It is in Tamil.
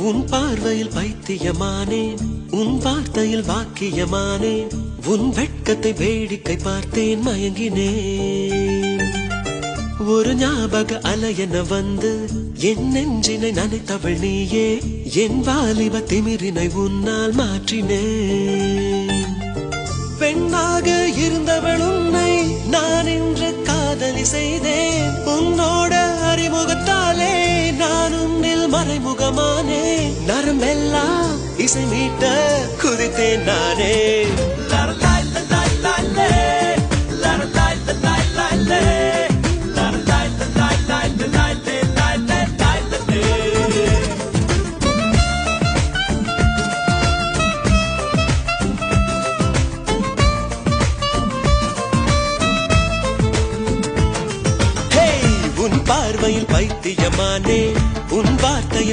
உன் பார்வையில் பைத்தியமானேன், உன் வார்த்தையில் வாக்கியமானேன், உன் வெட்கத்தை வேடிக்கை பார்த்தேன் மயங்கினேன். ஒரு ஞாபக அலையென வந்து என் நெஞ்சினை நனைத்தவள் நீயே, என் வாலிப திமிரினை உன்னால் மாற்றினேன். பெண்ணாக இருந்தவள் உன்னை நான் இன்று காதலி செய்தேன். உன்னோட அறிமுகத்தாலே நான் உன்னில் மறைமுகமானே. நரம்பெல்லாம் இசை மீட்ட குதித்தேன் நானே. உன் பார்வையில் பைத்தியமானே, உன் வார்த்தையில்